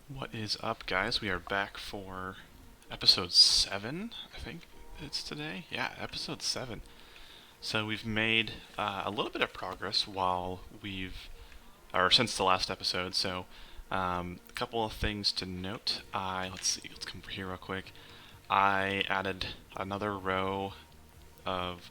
What is up, guys? We are back for episode 7, I think it's today. Yeah, episode 7. So we've made a little bit of progress or since the last episode. So a couple of things to note. Let's come over here real quick. I added another row of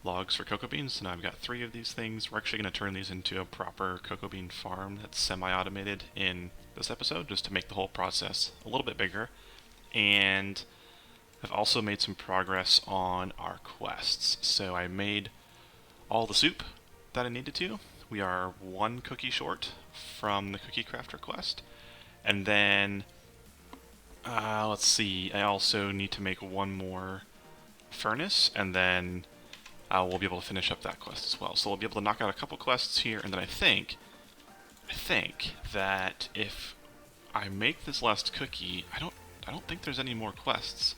logs for cocoa beans, so now I've got 3 of these things. We're actually going to turn these into a proper cocoa bean farm that's semi-automated in this episode, just to make the whole process a little bit bigger. And I've also made some progress on our quests. So I made all the soup that I needed to. We are 1 cookie short from the cookie crafter quest. And then, let's see, I also need to make 1 more furnace, and then we'll be able to finish up that quest as well. So we'll be able to knock out a couple quests here, and then I think that if I make this last cookie, I don't think there's any more quests.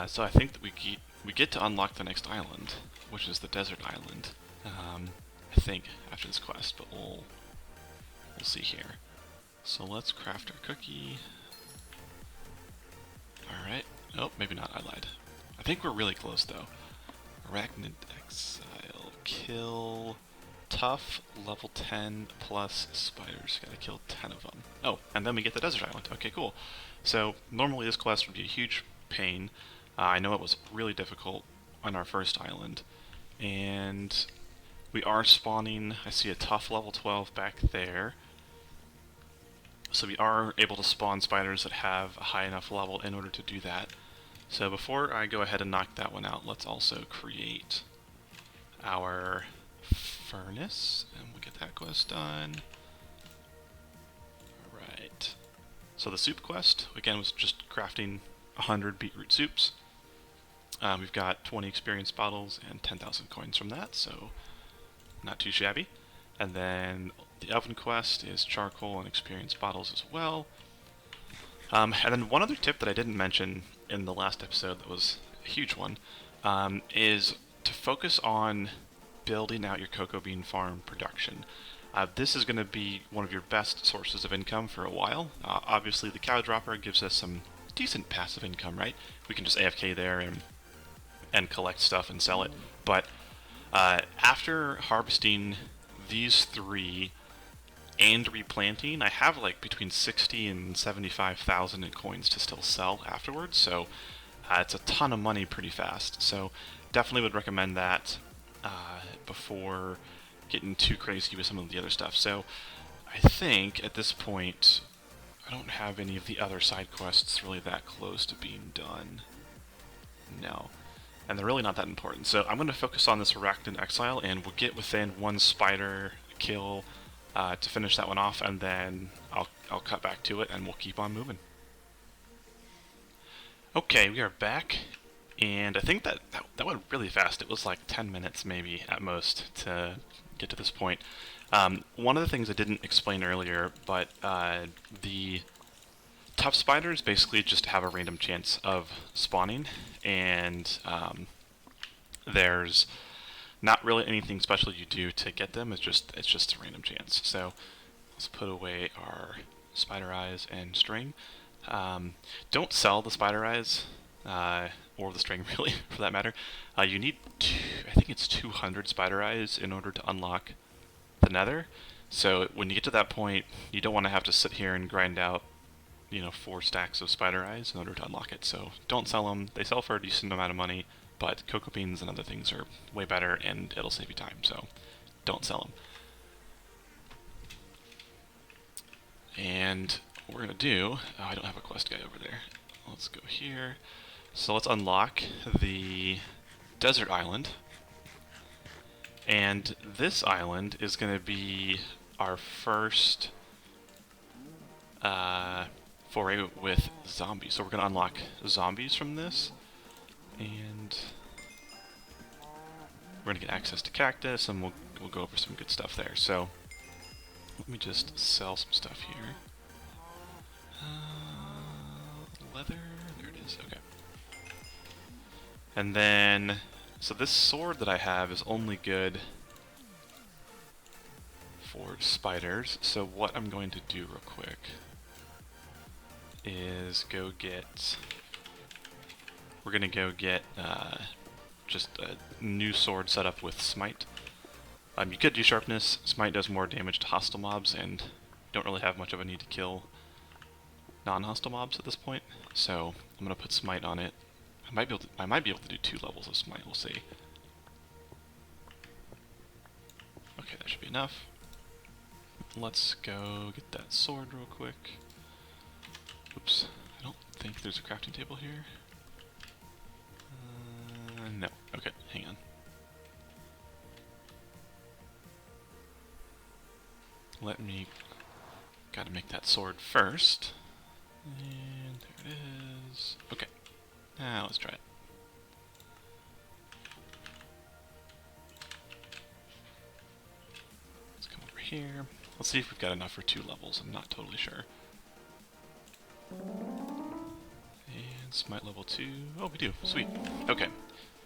So I think that we get to unlock the next island, which is the desert island. I think after this quest, but we'll see here. So let's craft our cookie. All right. Oh, maybe not. I lied. I think we're really close though. Arachnid exile, kill, tough, level 10 plus spiders. Gotta kill 10 of them. Oh, and then we get the desert island. Okay, cool. So normally this quest would be a huge pain. I know it was really difficult on our first island, and we are spawning. I see a tough level 12 back there. So we are able to spawn spiders that have a high enough level in order to do that. So before I go ahead and knock that one out, let's also create our furnace, and we'll get that quest done. Alright. So the soup quest, again, was just crafting 100 beetroot soups. We've got 20 experience bottles and 10,000 coins from that, so not too shabby. And then the oven quest is charcoal and experience bottles as well. And then one other tip that I didn't mention in the last episode that was a huge one, is to focus on building out your cocoa bean farm production. This is going to be one of your best sources of income for a while. Obviously the cow dropper gives us some decent passive income, right? We can just AFK there and collect stuff and sell it. But after harvesting these 3 and replanting, I have like between 60 and 75,000 in coins to still sell afterwards, so it's a ton of money pretty fast. So definitely would recommend that before getting too crazy with some of the other stuff. So I think at this point I don't have any of the other side quests really that close to being done. No. And they're really not that important. So I'm going to focus on this Arachnid Exile, and we'll get within 1 spider kill to finish that one off, and then I'll cut back to it, and we'll keep on moving. Okay, we are back, and I think that went really fast. It was like 10 minutes maybe at most to get to this point. One of the things I didn't explain earlier, but the tough spiders basically just have a random chance of spawning, and there's not really anything special you do to get them. It's just a random chance. So let's put away our spider eyes and string. Don't sell the spider eyes or the string, really, for that matter. You need I think it's 200 spider eyes in order to unlock the Nether. So when you get to that point, you don't want to have to sit here and grind out 4 stacks of spider eyes in order to unlock it. So don't sell them. They sell for a decent amount of money, but cocoa beans and other things are way better, and it'll save you time, so don't sell them. And what we're going to do... Oh, I don't have a quest guy over there. Let's go here. So let's unlock the desert island. And this island is going to be our first foray with zombies. So we're going to unlock zombies from this, and we're going to get access to Cactus, and we'll go over some good stuff there. So let me just sell some stuff here. Leather, there it is, okay. And then, so this sword that I have is only good for spiders, so what I'm going to do real quick is go get... We're gonna go get just a new sword set up with Smite. You could do Sharpness. Smite does more damage to hostile mobs, and don't really have much of a need to kill non-hostile mobs at this point. So I'm gonna put Smite on it. I might be able to do 2 levels of Smite. We'll see. Okay, that should be enough. Let's go get that sword real quick. Oops, I don't think there's a crafting table here. No. Okay, hang on. Gotta make that sword first. And there it is. Okay. Now let's try it. Let's come over here. Let's see if we've got enough for 2 levels. I'm not totally sure. And Smite level 2. Oh, we do. Sweet. Okay.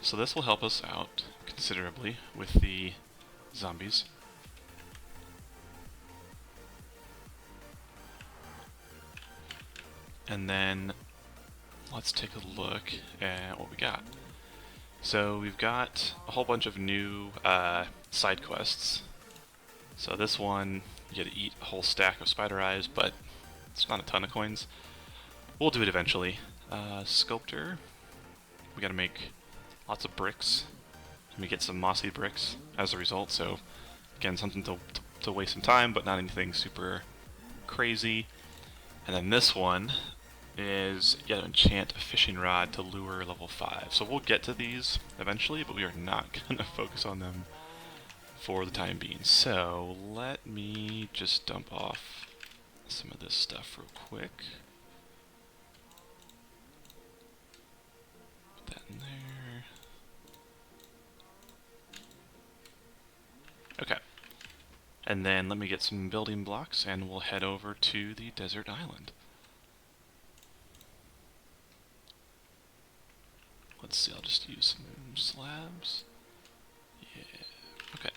So this will help us out considerably with the zombies. And then let's take a look at what we got. So we've got a whole bunch of new side quests. So this one, you get to eat a whole stack of spider eyes, but it's not a ton of coins. We'll do it eventually. Sculptor, we gotta make lots of bricks. And we get some mossy bricks as a result, so again, something to waste some time, but not anything super crazy. And then this one is you gotta enchant a fishing rod to lure level 5. So we'll get to these eventually, but we are not gonna focus on them for the time being. So let me just dump off some of this stuff real quick. Put that in there. Okay. And then let me get some building blocks and we'll head over to the desert island. Let's see, I'll just use some slabs. Yeah, okay.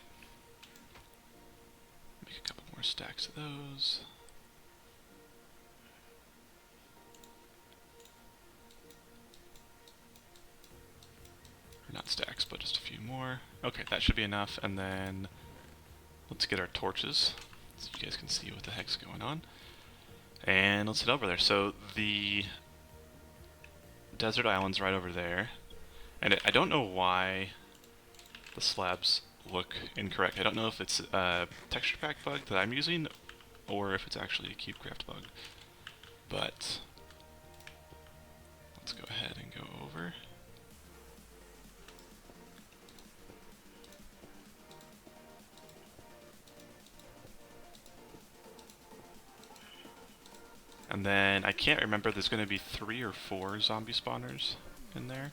Make a couple more stacks of those. Or not stacks, but just a few more. Okay, that should be enough, and then let's get our torches so you guys can see what the heck's going on. And let's head over there. So the desert island's right over there. And I don't know why the slabs look incorrect. I don't know if it's a texture pack bug that I'm using or if it's actually a Cubecraft bug. But let's go ahead and go over. And then I can't remember, there's going to be 3 or 4 zombie spawners in there.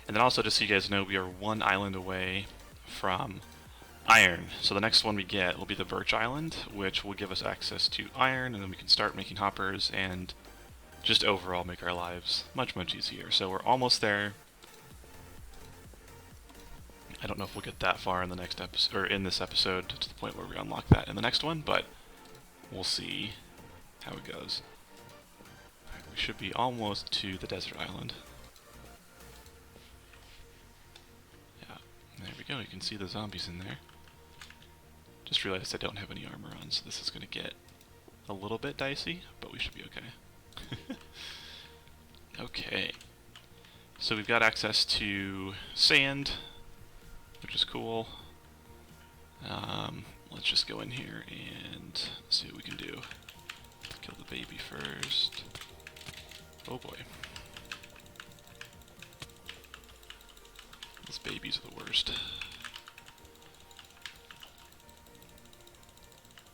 And then also, just so you guys know, we are 1 island away from iron. So the next one we get will be the Birch Island, which will give us access to iron, and then we can start making hoppers and just overall make our lives much, much easier. So we're almost there. I don't know if we'll get that far in the next episode, or in this episode, to the point where we unlock that in the next one, but we'll see how it goes. Right, we should be almost to the desert island. Yeah, there we go. You can see the zombies in there. Just realized I don't have any armor on, so this is going to get a little bit dicey, but we should be okay. Okay. So we've got access to sand, which is cool. Let's just go in here and see what we can do. Kill the baby first. Oh boy. Those babies are the worst.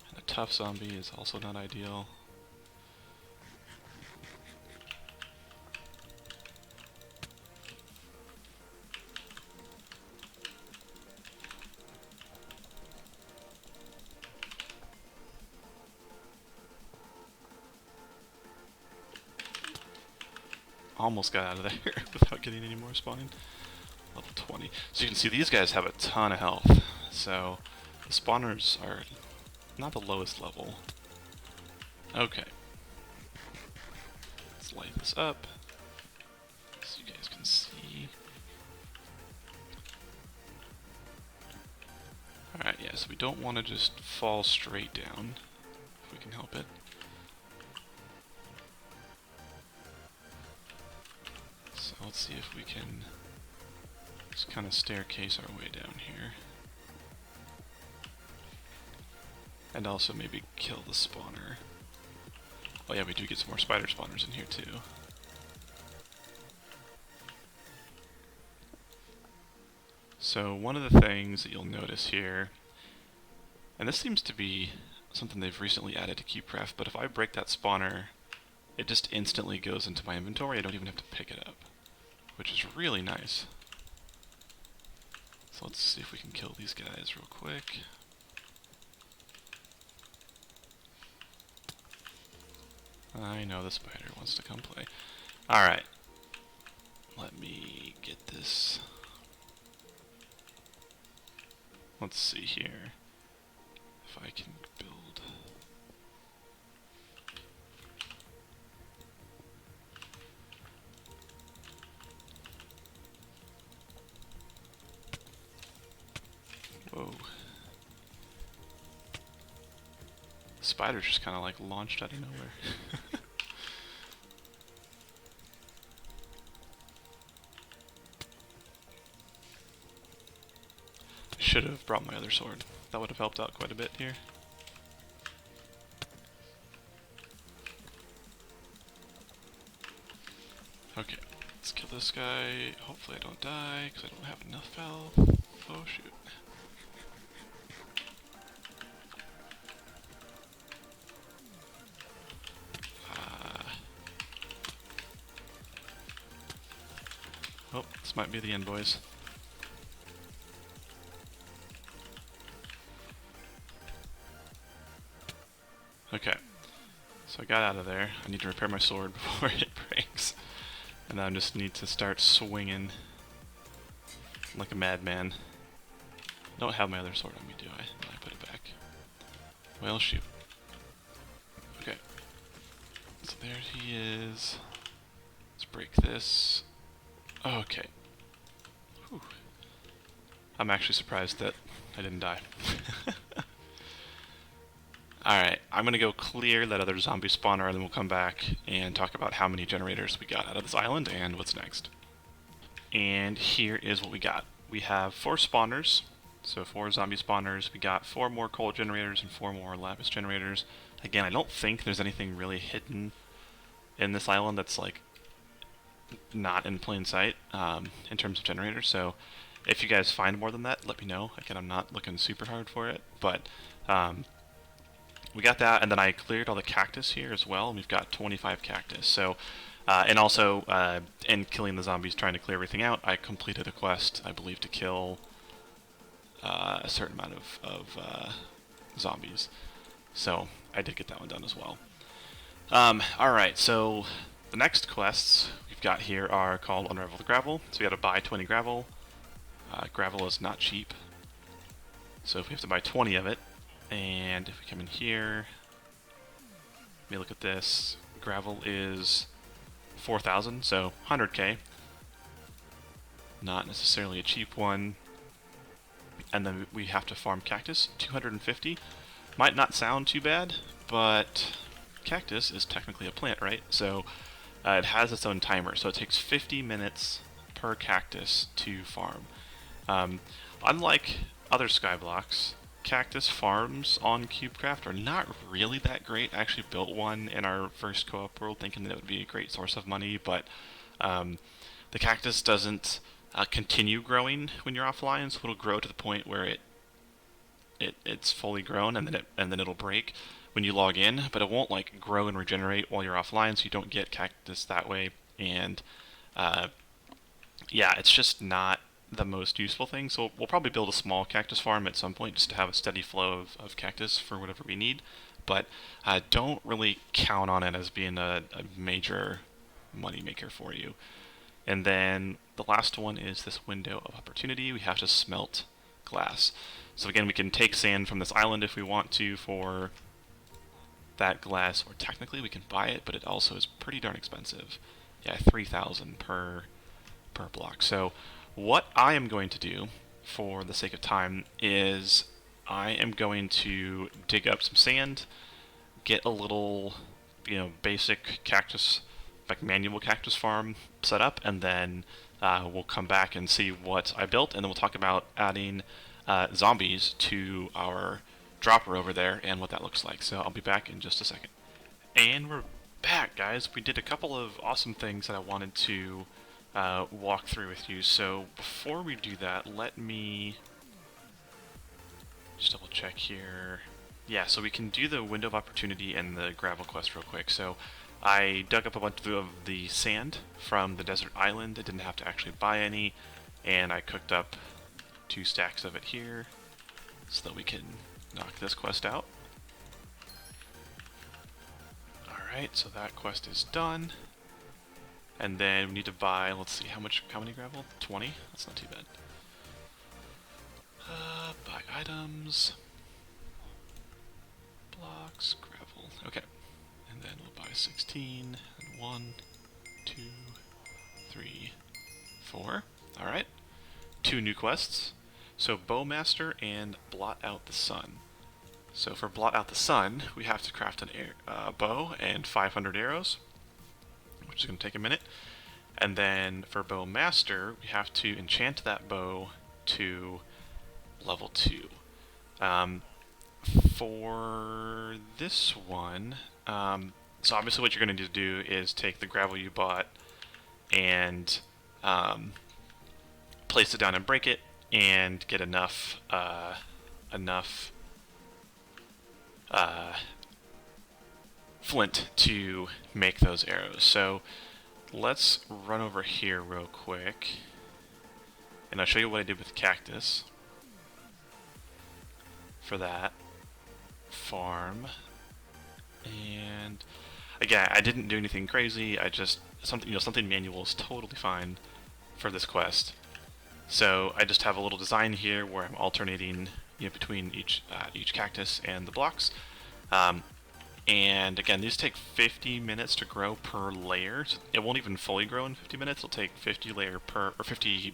And a tough zombie is also not ideal. Almost got out of there without getting any more spawning. Level 20. So you can see these guys have a ton of health. So the spawners are not the lowest level. Okay. Let's light this up so you guys can see. Alright, yeah, so we don't want to just fall straight down, if we can help it. So let's see if we can just kind of staircase our way down here. And also maybe kill the spawner. Oh yeah, we do get some more spider spawners in here too. So one of the things that you'll notice here, and this seems to be something they've recently added to Cubecraft, but if I break that spawner, it just instantly goes into my inventory. I don't even have to pick it up, which is really nice. So let's see if we can kill these guys real quick. I know the spider wants to come play. Alright. Let me get this. Let's see here if I can build. Whoa. The spider's just kind of like launched out of nowhere. Should have brought my other sword. That would have helped out quite a bit here. Okay, let's kill this guy. Hopefully I don't die, because I don't have enough health. Oh shoot. Oh, this might be the end, boys. Okay, so I got out of there. I need to repair my sword before it breaks. And I just need to start swinging like a madman. I don't have my other sword on me, do I? No, I put it back. Well, shoot. Okay. So there he is. Let's break this. Okay. Whew. I'm actually surprised that I didn't die. Alright, I'm gonna go clear that other zombie spawner and then we'll come back and talk about how many generators we got out of this island and what's next. And here is what we got. We have 4 spawners, so 4 zombie spawners. We got 4 more coal generators and 4 more lapis generators. Again, I don't think there's anything really hidden in this island that's like not in plain sight in terms of generators, so if you guys find more than that, let me know. Again, I'm not looking super hard for it, but we got that, and then I cleared all the cactus here as well, and we've got 25 cactus. So, and also, in killing the zombies, trying to clear everything out, I completed a quest, I believe, to kill a certain amount of zombies. So, I did get that one done as well. Alright, so the next quests we've got here are called Unravel the Gravel. So we got to buy 20 gravel. Gravel is not cheap. So if we have to buy 20 of it, and if we come in here, let me look at this. Gravel is 4,000, so 100k. Not necessarily a cheap one. And then we have to farm cactus, 250. Might not sound too bad, but cactus is technically a plant, right? So it has its own timer, so it takes 50 minutes per cactus to farm. Unlike other Skyblocks, Cactus Farms on Cubecraft are not really that great. I actually built one in our first co-op world thinking that it would be a great source of money, but the cactus doesn't continue growing when you're offline, so it'll grow to the point where it's fully grown, and then it'll break when you log in, but it won't like grow and regenerate while you're offline, so you don't get cactus that way. And yeah, it's just not the most useful thing. So we'll probably build a small cactus farm at some point just to have a steady flow of cactus for whatever we need, but don't really count on it as being a major money maker for you. And then the last one is this window of opportunity. We have to smelt glass. So again, we can take sand from this island if we want to for that glass, or technically we can buy it, but it also is pretty darn expensive. Yeah, 3,000 per block. So what I am going to do, for the sake of time, is I am going to dig up some sand, get a little, basic cactus, like manual cactus farm set up, and then we'll come back and see what I built, and then we'll talk about adding zombies to our dropper over there and what that looks like. So I'll be back in just a second. And we're back, guys. We did a couple of awesome things that I wanted to walk through with you. So before we do that, let me just double check here. Yeah, so we can do the window of opportunity and the gravel quest real quick. So I dug up a bunch of the sand from the desert island. I didn't have to actually buy any, and I cooked up 2 stacks of it here so that we can knock this quest out. Alright, so that quest is done. And then we need to buy, let's see, how many gravel? 20? That's not too bad. Buy items. Blocks, gravel. Okay. And then we'll buy 16, and 1, 2, 3, 4. Alright. 2 new quests. So Bowmaster and Blot Out the Sun. So for Blot Out the Sun, we have to craft a bow and 500 arrows, which is going to take a minute. And then for Bowmaster, we have to enchant that bow to level 2. For this one, so obviously what you're going to need to do is take the gravel you bought and place it down and break it, and get enough flint to make those arrows. So let's run over here real quick, and I'll show you what I did with the cactus for that farm. And again, I didn't do anything crazy. I just something manual is totally fine for this quest. So I just have a little design here where I'm alternating between each cactus and the blocks. And again, these take 50 minutes to grow per layer. It won't even fully grow in 50 minutes. It'll take 50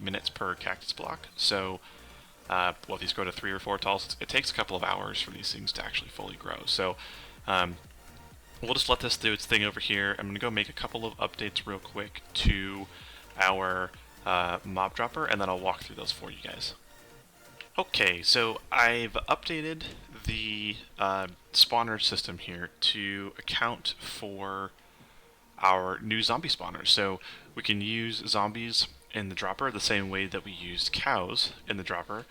minutes per cactus block. So, well, these grow to 3 or 4 tall. It takes a couple of hours for these things to actually fully grow. So, we'll just let this do its thing over here. I'm going to go make a couple of updates real quick to our mob dropper, and then I'll walk through those for you guys. Okay, so I've updated the spawner system here to account for our new zombie spawners. So we can use zombies in the dropper the same way that we used cows in the dropper.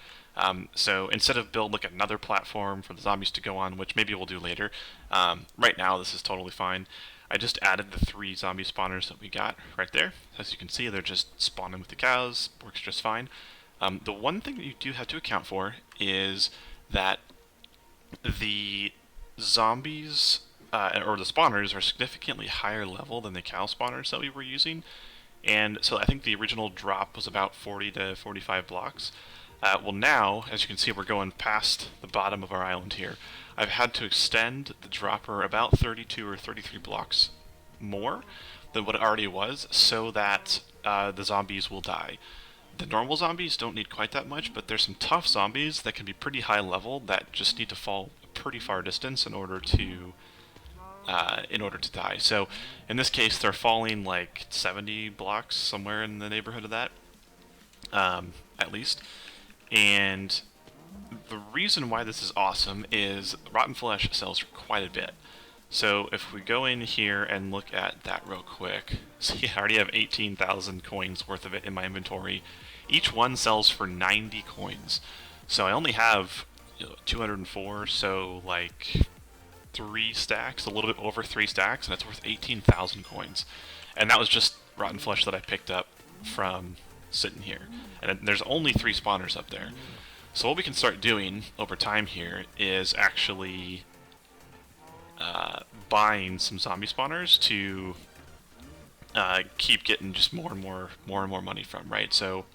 So instead of build like another platform for the zombies to go on, which maybe we'll do later, right now this is totally fine. I just added the 3 zombie spawners that we got right there. As you can see, they're just spawning with the cows, works just fine. The one thing that you do have to account for is that the zombies, or the spawners, are significantly higher level than the cow spawners that we were using. And so I think the original drop was about 40 to 45 blocks. Well now, as you can see, we're going past the bottom of our island here. I've had to extend the dropper about 32 or 33 blocks more than what it already was, so that the zombies will die. The normal zombies don't need quite that much, but there's some tough zombies that can be pretty high level that just need to fall a pretty far distance in order to die. So in this case, they're falling like 70 blocks, somewhere in the neighborhood of that, at least. And the reason why this is awesome is rotten flesh sells for quite a bit. So if we go in here and look at that real quick, see, I already have 18,000 coins worth of it in my inventory. Each one sells for 90 coins. So I only have 204, so like 3 stacks, a little bit over 3 stacks, and it's worth 18,000 coins. And that was just rotten flesh that I picked up from sitting here. And there's only 3 spawners up there. So what we can start doing over time here is actually buying some zombie spawners to keep getting just more and more money from, right? So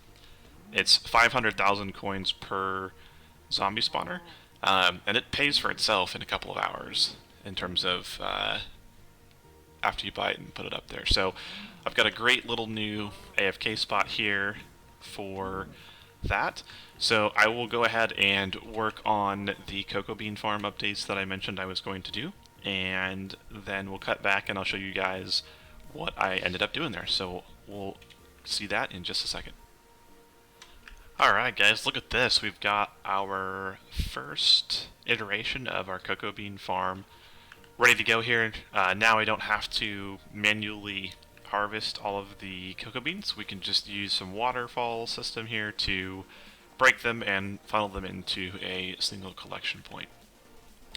it's 500,000 coins per zombie spawner, and it pays for itself in a couple of hours. in terms of after you buy it and put it up there. So I've got a great little new AFK spot here for that. So I will go ahead and work on the cocoa bean farm updates that I mentioned I was going to do, and then we'll cut back and I'll show you guys what I ended up doing there. So we'll see that in just a second. Alright guys, look at this. We've got our first iteration of our cocoa bean farm ready to go here. Now I don't have to manually harvest all of the cocoa beans. We can just use some waterfall system here to break them and funnel them into a single collection point.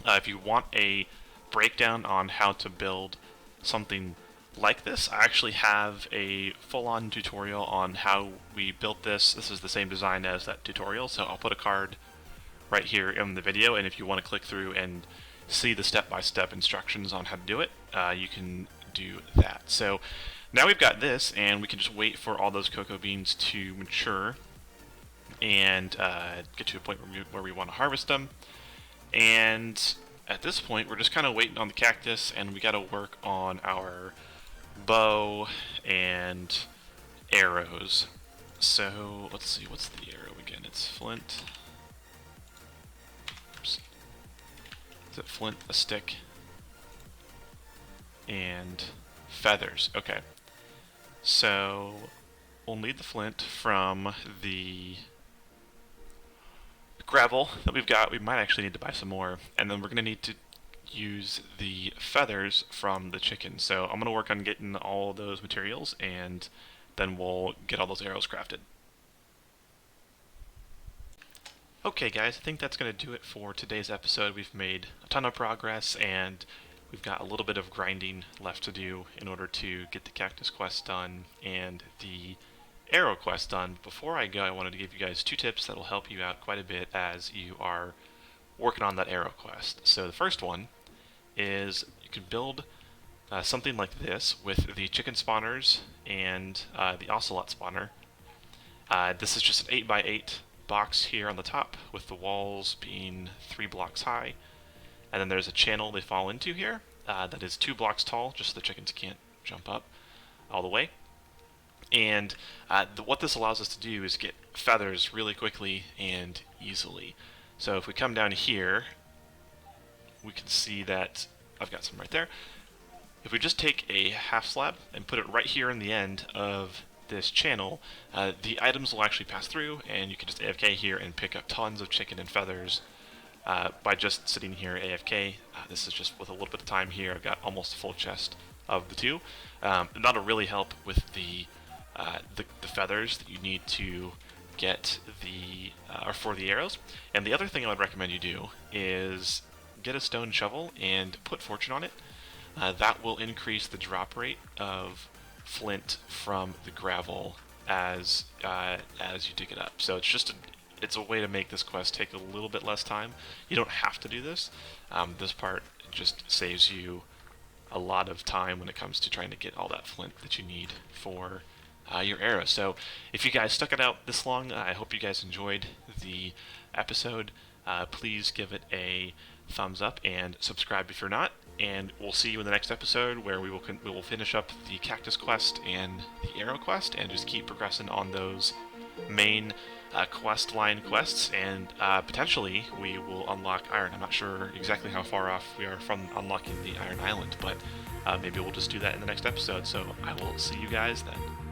If you want a breakdown on how to build something like this, I actually have a full-on tutorial on how we built this. This is the same design as that tutorial, so I'll put a card right here in the video, and if you want to click through and see the step-by-step instructions on how to do it, you can do that. So now we've got this, and we can just wait for all those cocoa beans to mature and get to a point where we want to harvest them. And at this point, we're just kind of waiting on the cactus, and we got to work on our bow and arrows. So let's see, what's the arrow again? It's flint. Oops. Is it flint, a stick, and feathers? Okay. So we'll need the flint from the gravel that we've got. We might actually need to buy some more, and then we're going to need to use the feathers from the chicken. So I'm going to work on getting all those materials, and then we'll get all those arrows crafted. Okay guys, I think that's going to do it for today's episode. We've made a ton of progress, and we've got a little bit of grinding left to do in order to get the cactus quest done and the arrow quest done. Before I go, I wanted to give you guys 2 tips that will help you out quite a bit as you are working on that arrow quest. So the first one is you can build something like this with the chicken spawners and the ocelot spawner. This is just an 8x8 box here on the top with the walls being 3 blocks high, and then there's a channel they fall into here that is 2 blocks tall, just so the chickens can't jump up all the way. And what this allows us to do is get feathers really quickly and easily. So if we come down here, we can see that I've got some right there. If we just take a half slab and put it right here in the end of this channel, the items will actually pass through, and you can just AFK here and pick up tons of chicken and feathers by just sitting here AFK. This is just with a little bit of time here. I've got almost a full chest of the 2. That'll really help with the feathers that you need to get or for the arrows. And the other thing I would recommend you do is get a stone shovel and put fortune on it. That will increase the drop rate of flint from the gravel as you dig it up. So it's a way to make this quest take a little bit less time. You don't have to do this. This part just saves you a lot of time when it comes to trying to get all that flint that you need for your arrow. So if you guys stuck it out this long, I hope you guys enjoyed the episode. Please give it a thumbs up and subscribe if you're not, and we'll see you in the next episode where we will finish up the cactus quest and the arrow quest and just keep progressing on those main quest line quests, and potentially we will unlock iron. I'm not sure exactly how far off we are from unlocking the Iron Island, but maybe we'll just do that in the next episode. So I will see you guys then.